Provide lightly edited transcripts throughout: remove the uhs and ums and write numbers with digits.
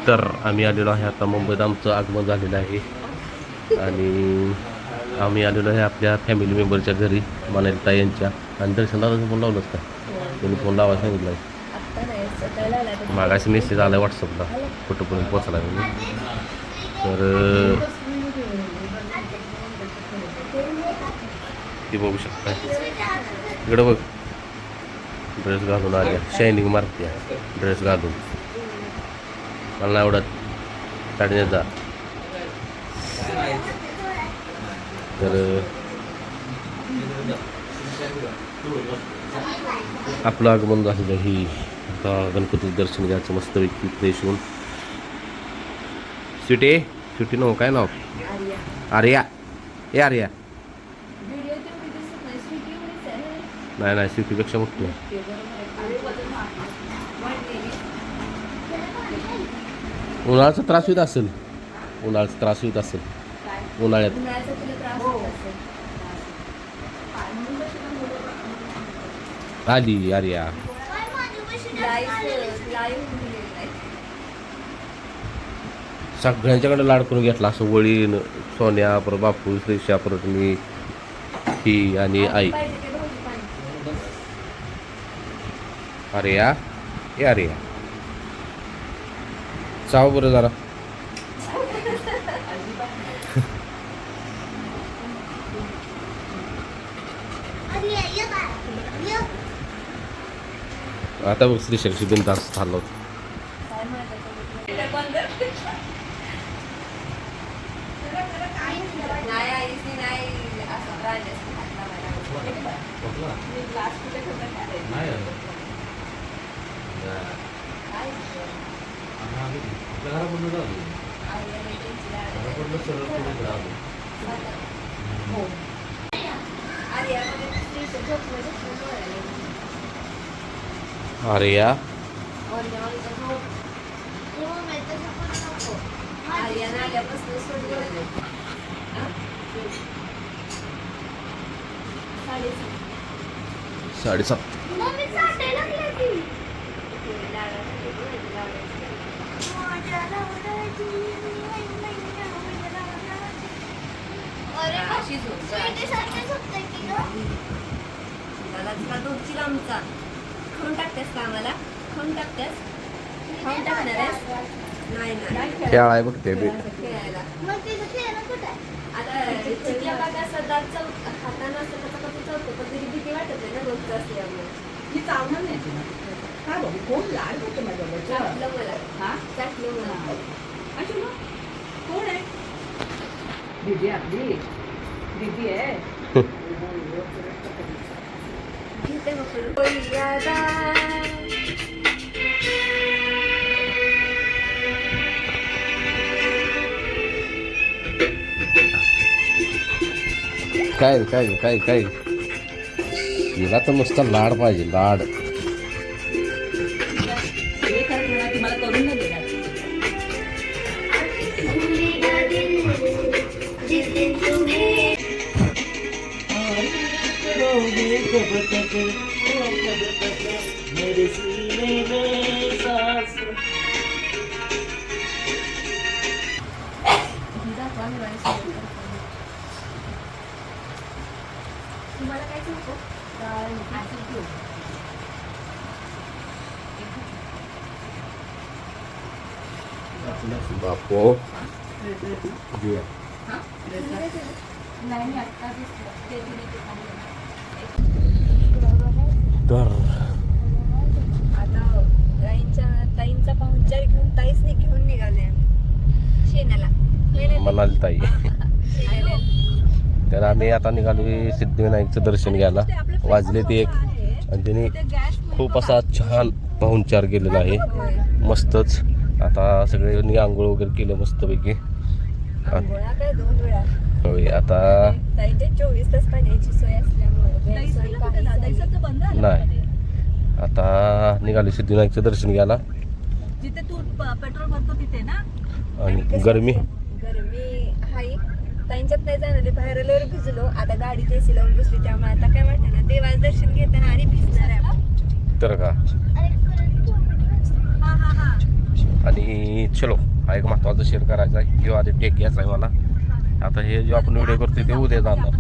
तर आम्ही आलेलो आहे आता मुंबईत, आमचं आगमन झालेलं आहे आणि आम्ही आलेलो आहे आपल्या फॅमिली मेंबरच्या घरी, मनालीताई यांच्या. आणि दर्शनाला फोन लावलंच का? त्यांनी फोन लावायला सांगितलं आहे. मागाशी मेसेज आला व्हॉट्सअपला कुठंपर्यंत पोचला मी. तर ती बघू शकता इकडं बघ, ड्रेस घालून आल्या, शायनिंग मारते ड्रेस घालून. मला नाही आवडत काढण्याचा. तर आपलं आगमन झालेलं ही. आता गणपतीचं दर्शन घ्यायचं मस्तपैकी फ्रेश होऊन. स्वीटी, स्वीटी नो काय नाव? आर्या. ए आर्या. नाही नाही, स्वीटीपेक्षा मोठी आहे. उन्हाळ्याचा त्रास होत असेल, उन्हाळ्याचा त्रास होत असेल उन्हाळ्यात. आली आर्या. सगळ्यांच्याकडे लाड करून घेतला असं. वळीन, सोन्या, परत बापू, श्रेषा, परत मी, ही आणि आई. आर्या, ए आर्या, चाव बरं जरा. आता बघ श्रीशक्ती बिनधास्त चाललो. आर्या, साडेसात. खाऊन टाकतेस का आम्हाला? खाऊन टाकतेस? खाऊन टाकणार आहेस? नाही ना, खेळाय बघते खेळायला. आता चिकल्या बागा सध्या खाताना असं कसं कसं चौकतो, पण तरी भीती वाटत आहे ना रोजचं असल्यामुळे. ही चावणार नाही तुला. काय बघू कोण लाड करतो माझ्यावर? चाटलं मला. हा चाटलं मला. अच्छा मग कोण आहे? दीदी आपली दीदी आहे. घेते मग करून. काय काय काय काय हिला तर नुसता लाड पाहिजे, लाड. हे कर म्हणा, तुम्हाला करून नाही देणार. तुम्हाला काय सांगतो? बापो तर आता ताईंचा पाहुणचार घेऊन ताईसने घेऊन निघाले शेणाला. मनालीताई. शेणाला. तर आम्ही आता निघालो सिद्धिविनायकचं दर्शन घ्यायला. वाजले ते 1 आणि त्यांनी खूप असा छान पाहुणचार केलेला आहे, मस्तच. आता सगळे आंघोळ वगैरे केलं मस्तपैकी. आंघोळा काय 2 वेळा. होय. आता ताईंच्या 24 तास पाण्याची सोय असल्यामुळे नाही, आता निघाले सिद्धिविनायकचं दर्शन घ्यायला. जिथे तू पेट्रोल भरतो तिथे ना. आणि गरमी हाय ताईंच्यात नाही जाणार, बाहेर आल्यावर भिजलो. आता गाडीत एसी लावून बसली त्यामुळे आता काय वाटत ना. देवाचं दर्शन घेताना आणि भिजणार आहे आपण. तर का. आणि चलो हा एक महत्त्वाचा शेअर करायचा आहे किंवा आधी टेक घ्यायचा आहे मला. आता हे जो आपण व्हिडिओ करतोय ते उद्या जाणार.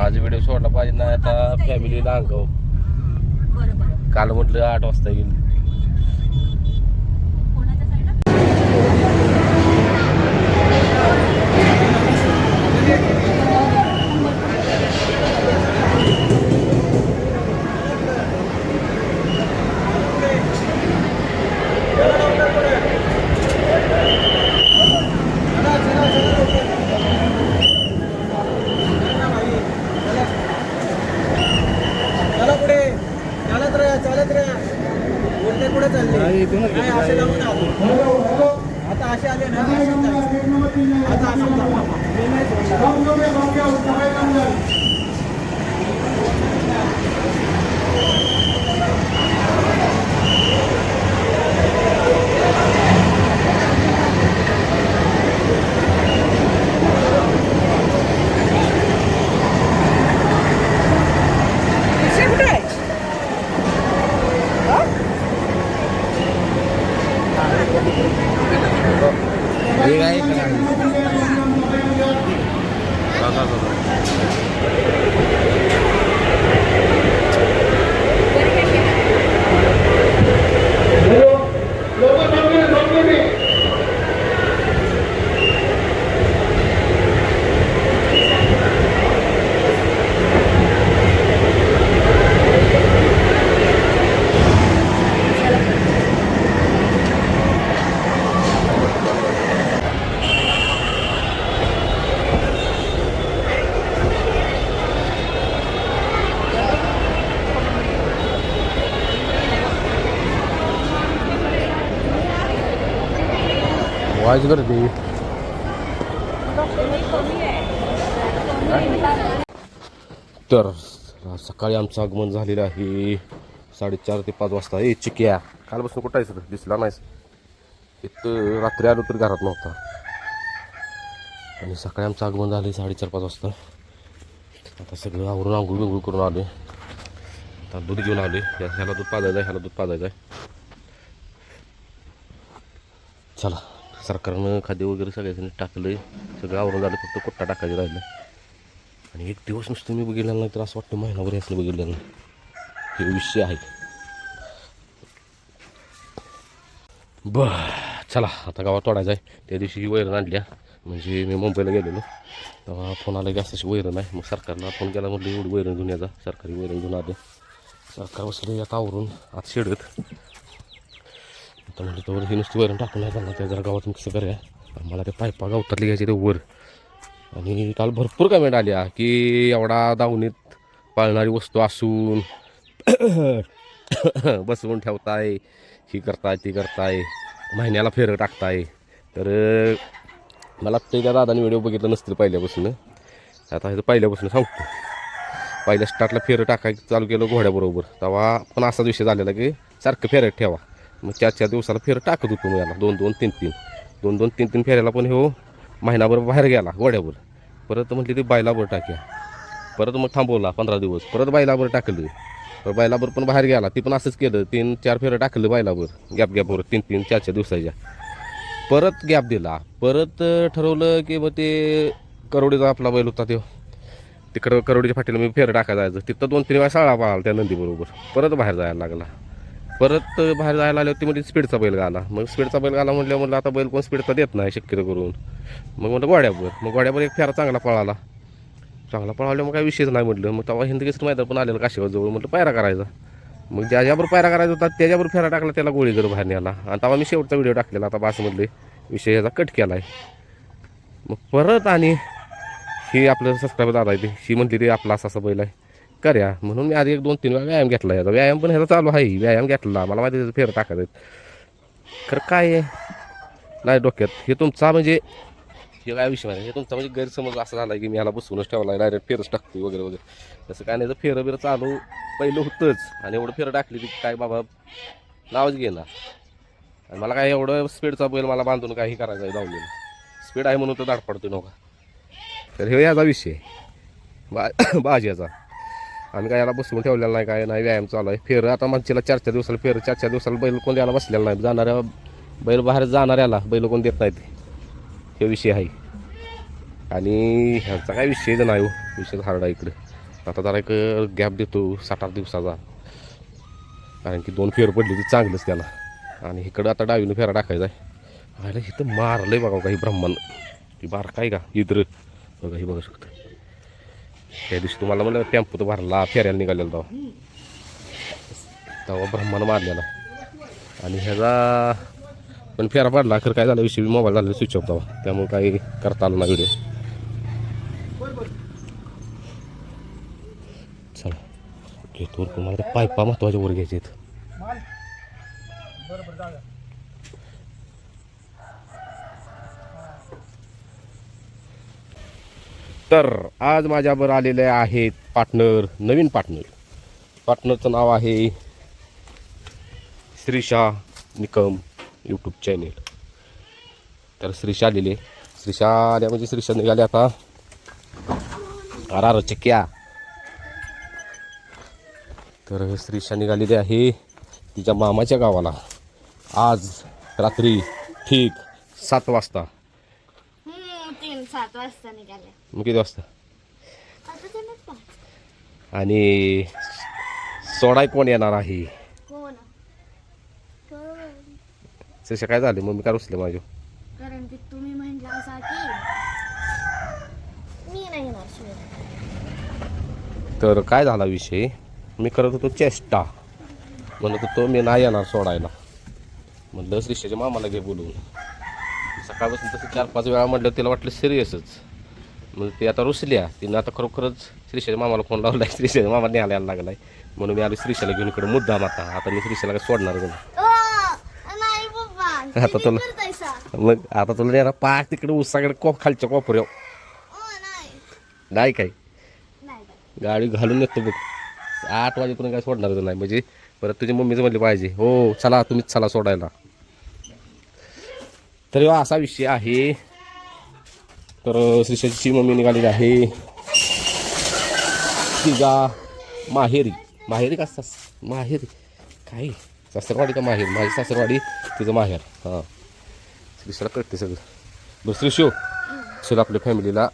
आज व्हिडिओ सोडला पाहिजे ना. आता फॅमिलीला अंगाव काल म्हटलं 8 वाजता येईल. आता असे आले ना आता वाज गर्दी. तर सकाळी आमचं आगमन झालेलं आहे 4:30 ते 5 वाजता. चिक्या कालपासून कुठं आहे दिसला नाहीस. इथं रात्री आलो तर घरात नव्हता आणि सकाळी आमचं आगमन झालं 4:30-5 वाजता. आता सगळं आवरून आंघोळ बिंघोळ करून आले. आता दूध घेऊन आले. ह्याला दूध पाजायचं आहे, ह्याला दूध पाजायचं आहे. चला सरकारनं खाद्य वगैरे सगळ्यांनी टाकलं. सगळं आवरून झालं, फक्त कुट्टा टाकायचं राहिलं. आणि एक दिवस नुसतं मी बघितलेलं नाही तर असं वाटतं महिनाभर असलं बघितलेलं नाही. हे विषय आहे. चला आता गावात तोडायचं आहे. त्या दिवशी वैरण आणल्या म्हणजे मी मुंबईला गेलेलो तेव्हा फोन आला की अशी वैरण आहे. मग सरकारला फोन केला, म्हटलं एवढी वैरण घेऊन यायचा. सरकारी वैरण घेऊन आलं. सरकार बसले आता आवरून आत शेडत. आता म्हणजे तर ही नुसती वैरण टाकून नाही जाणार, त्या जरा गावात मिक्स करूया. मला ते पायपा गावतातले घ्यायचे ते वर. आणि काल भरपूर कमेंट आल्या की एवढा दावणीत पाळणारी वस्तू असून बसवून ठेवताय, ही करताय ती करताय, महिन्याला फेरं टाकताय. तर मला ते त्या दादाने व्हिडिओ बघितलं नसतील पहिल्यापासून. आता हे पहिल्यापासून सांगतो. पहिल्या स्टार्टला फेरं टाकायचं चालू केलं घोड्याबरोबर, तेव्हा पण असाच विषय झालेला की सारखं फेरत ठेवा. मग 4-4 दिवसाला फेरं टाकत होतो मग याला 2-2-3-3 फेऱ्याला. पण हो महिनाभर बाहेर गेला घोड्यावर. परत म्हटली ती बैलावर टाक्या. परत मग थांबवला 15 दिवस. परत बैलावर टाकलं. तर बैलावर पण बाहेर गेला. ती पण असंच केलं. 3-4 फेरं टाकलं बैलावर गॅपवर 3-4 दिवसाच्या. परत गॅप दिला. परत ठरवलं की मग ते करोडीचा आपला बैल होता तो, तिकडं करोडीच्या फाटीला मी फेरं टाकायला जायचं. तिथं 2-3 वेळा शाळा पाळाला त्या नंदीबरोबर. परत बाहेर जायला लागला. परत बाहेर जायला आल्यावर ती म्हणजे स्पीडचा बैल गाला. मग स्पीडचा बैल गाला म्हटलं आता बैल कोण स्पीडचा देत नाही शक्यतो करून. मग म्हटलं घोड्यावर. मग घोड्यावर एक फेरा चांगला पळाला. मग काही विषयच नाही म्हटलं. मग तेव्हा हिंद केसरी मैदान पण आलेलं काशीगावजवळ. म्हटलं पायरा करायचा. मग ज्याच्याबरोबर पायरा करायचा होता त्याच्याबरोबर फेरा टाकला, त्याला गोळी जर बाहेर न्याला. आणि तेव्हा मी शेवटचा व्हिडिओ टाकलेला. आता बास म्हटले विषय ह्याचा कट केला आहे. मग परत आणि ही आपलं सबस्क्राईबर दादा आहे ही म्हटली ते आपला असा बैल आहे करूया. म्हणून मी आधी 1-2-3 वेळा व्यायाम घेतला. याचा व्यायाम पण ह्याचा चालू आहे. व्यायाम घेतला. मला माहिती त्याचं फेरं टाकायचं. खरं काय आहे नाही डोक्यात. हे तुमचा म्हणजे हे काय विषय नाही. हे तुमचा म्हणजे गैरसमज असा झाला की मी ह्याला बसवूनच ठेवला, डायरेक्ट फेरच टाकतो वगैरे वगैरे. तसं काय नाही. फेरं बिरं चालू पहिलं होतंच. आणि एवढं फेरं टाकली की काय बाबा नावच घेणार. आणि मला काय एवढं स्पीडचा बैल मला बांधून काही करायचं आहे धावलेलं. स्पीड आहे म्हणून तर दाट पडतो नका. तर हे याचा विषय बाजीचा. आम्ही काय याला बसवून ठेवलेला नाही, काय नाही. व्यायाम चालू आहे. फेरं आता मागच्याला 4-4 दिवसाला फेरं 4-4 दिवसाला बैल कोण द्यायला बसलेला नाही. जाणाऱ्या बैल बाहेर जाणाऱ्याला बैल कोण देत नाहीत हे विषय आहे. आणि ह्यांचा काय विषयच नाही हो, विषय हार्ड आहे इकडं. आता जरा एक गॅप देतो 7-8 दिवसाचा, कारण की 2 फेर पडली ती चांगलंच त्याला. आणि इकडं आता डावीनं फेरा टाकायचा आहे. आयला इथं मारलंय बघा काही ब्रह्मांड, ती बार काय का इतर बघा ही बघू शकता. त्या दिवशी तुम्हाला म्हणलं टेम्पो तर भरला फेऱ्याला निघालेला तेव्हा ब्रह्मांड मारलेला. आणि ह्याचा पण फेरा पडला, खरं काय झालं विषयी मोबाईल झाला स्विच ऑफ तेव्हा, त्यामुळे काही करता आलं ना व्हिडिओ. चला घेतो तुम्हाला पायपा महत्वाच्या वर घ्यायचे आहेत. तर आज माझ्यावर आलेले आहेत पार्टनर, नवीन पार्टनरचं नाव आहे श्रीशा निकम यूट्यूब चॅनेल. तर श्रीशा आलेले, श्रीशा आल्या म्हणजे श्रीशा निघाले आता आर चक्क्या. तर श्रीशा निघालेली आहे तिच्या मामाच्या गावाला आज रात्री ठीक 7 वाजता. 3-7 वाजता निघाले. मग किती वाजता? आता त्यांना 5. आणि सोडाय कोण येणार आहे? कोण? श्रीशा काय झाले मग मी काय रुसले माझ्या? कारण की तुम्ही म्हणला असा की मी नाही येणार शिवाय. तर काय झाला विषय, मी करत होतो चेष्टा, म्हणत होतो मी नाही येणार सोडायला. म्हटलं श्रीशाच्या मामाला घे बोलवून. सकाळपासून तसं 4-5 वेळा म्हटलं, तिला वाटलं सिरियसच. मग ती आता रुसल्या, तिनं आता खरोखरच श्रीशाच्या मामाला फोन लावला आहे, श्रीशाच्या मामा न्यायला यायला लागला आहे. म्हणून मी आलो श्रीशाला घेऊन इकडे मुद्दाम. आता मी श्रीशाला काय सोडणार नाही. नाही पप्पा, आता तुला मग आता तुला येणार पाक तिकडे उसाकडे खालच्या कोपऱ्यावर नाही काय गाडी घालून येतो बघ. 8 वाजेपर्यंत काय सोडणार नाही. म्हणजे परत तुझी मम्मीचं म्हणले पाहिजे हो चला तुम्हीच चला सोडायला. तर असा विषय आहे. तर श्रीशाची मम्मी निघालेली आहे तिचा माहेरी का माहेरी काय सासरवाडी का माहेर? माझी सासरवाडी तिचं माहेर. हां श्रीशाला कळते सगळं. बरं श्रीशो चल आपल्या फॅमिलीला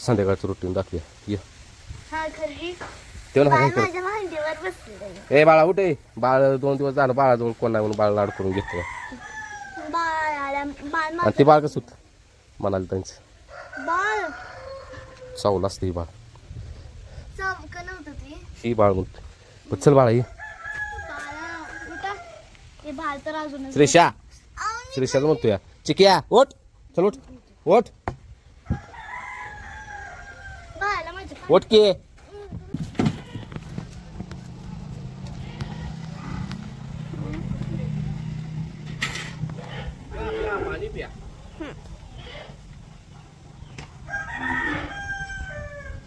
संध्याकाळचं रुटीन दाखवूया. ये तेव्हा काय कर ए बाळा उठे. बाळ 2 दिवस झालं बाळाजवळ कोण नाही म्हणून बाळ लाड करून घेतो. आणि ते बाळ कसं होतं म्हणाले त्यांचं सावलं असतं ही बाळ. ही बाळ म्हणतो चल बाळा ये. श्रीशा श्रीशाच म्हणतो या चिकिया ओट चल उठ ओट ओट की.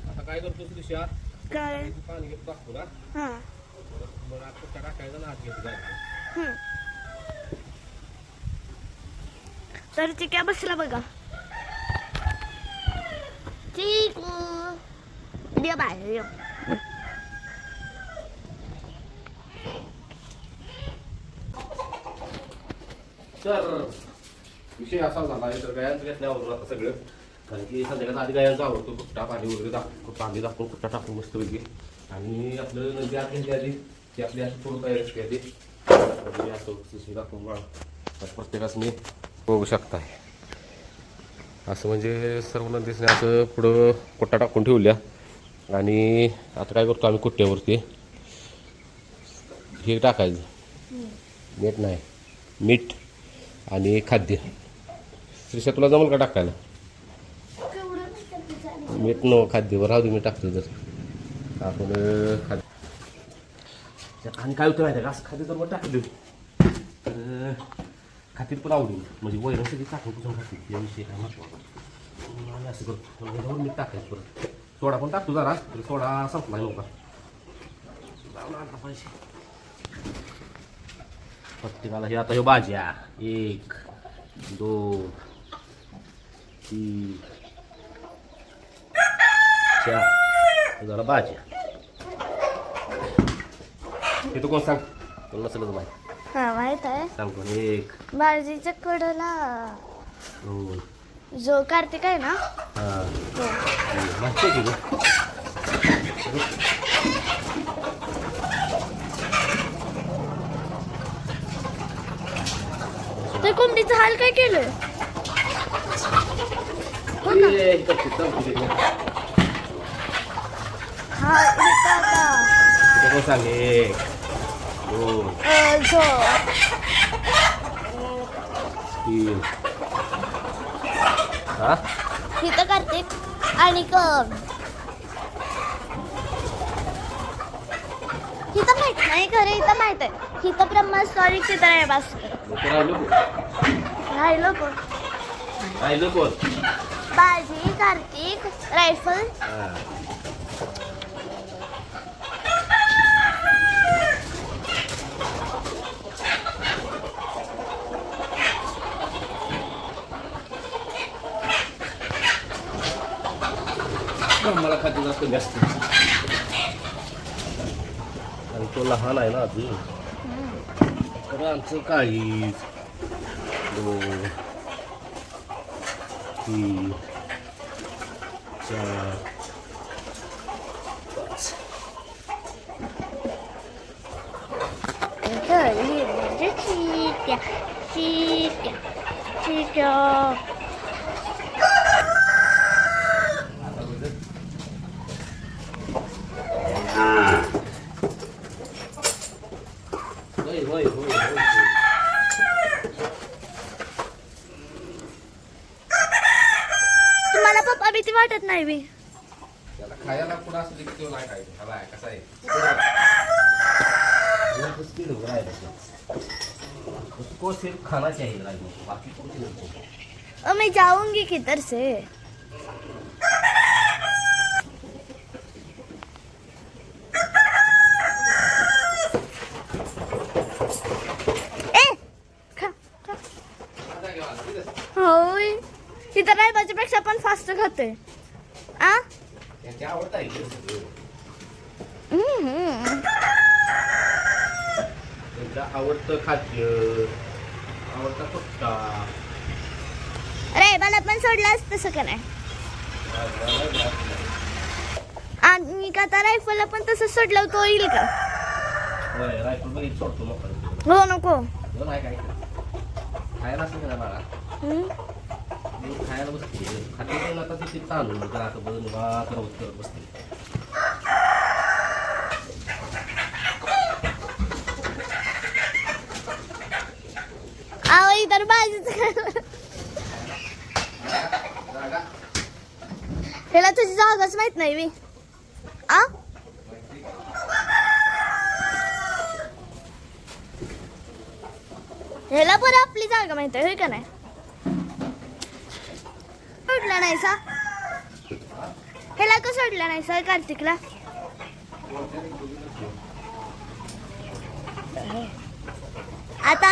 आता काय करतो श्रीशा? काय पाणी घेतो टाकतो ना. मग आता टाकायचं ना हात घेतो. तर चिक्या बसला बघा. चिकू दे बाहेर. तर विषय असा झाला आहे. तर गायांचं घेतल्यावर आता सगळं, कारण की संध्याकाळचा आधी गायांचा आवडतो कुट्टा पाणी वगैरे पाणी दाखवून कुट्टा टाकून मस्त वेगळी. आणि आपलं नदी आत घेतली आधी ती आपली अशी थोडं तयारी केली असं शिशी दाखवून प्रत्येकाच मी बघू शकताय. असं म्हणजे सर्व नदीसने असं पुढं कुट्टा टाकून ठेवल्या. आणि आता काय करतो आम्ही कुट्ट्यावरती हे टाकायचं मीठ आणि खाद्य. श्रीशा तुला जमल का टाकायला? मीठ न खाद्यवर राहू दे मी टाकतो. जर आपण खाद्य आणि काय होतं माहिती आहे का, असं खाद्य जर मग टाकलं तर खातील पण आवडेल. म्हणजे वैरण सगळी टाकून पुसून खातील. या विषयी काय महत्त्वाचं आणि असं करतो मीठ टाकायचं. परत सोडा पण टाकतो जरा, तरी सोडा संपला नव्हता जाऊन आणला पाहिजे प्रत्येकाला. हे आता हे भाज्या 1 2 3 4 जरा भाज्या. हे तू कोण सांग तुला नसेलच माहिती. हा माहित आहे सांग कोण? 1 बाळजीच्या कडला 2 जो कार्तिक आहे ना हां तो. माहिती आहे की गं? ते कोंबडीचं हाल काय केलंय हो ना? ए, इकडची चौथी घे. हा इथं आता इथं कोण सांग? 1 2 जो 3 हा इथं कार्तिक आणि इथं माहित नाही खरं इथं माहित आहे इथं ब्रह्मस्वारी चित्र आहे बस मग राहिलो कोण? राहिलो कोण राहिलो कोण? बाजी कार्तिक रायफल हां मला खाती जास्त जास्त आणि तो लहान आहे ना अजून तर आमचं काळीज 2 3 4 5 चिट्या चिट्या चिट्या होय होय होय होय तुम्हाला पप्पा भीती वाटत नाही बी त्याला खायला पुढं असं देखील नाही काय हवा आहे कसा आहे उसको सिर्फ खाना चाहिए राजू बाकी कुछ नहीं मैं जाऊंगी किधर से होय इथं रायबाच्यापेक्षा पण फास्ट खाते आ त्यांची आवडत आहे त्यांचं आवडतं खाद्य आवडता पत्ता रायबाला पण सोडलास तसं का नाही आणि का त्या रायफलला पण तसं सोडलं तो येईल का रायफल बघित सोडतो मग हो नको नाही काय खायला असं नाही बाळा हम्म. खायला बसते खाते पण आता तिथे चालू तर आता बघून करत बसते आव इतर बाजूच ह्याला तुझी जागाच माहित नाही मी आ ह्याला बरं आपली जागा माहित आहे होय का नाही सोडला नाही सा ह्याला का सोडला नाही सा कार्तिकला आता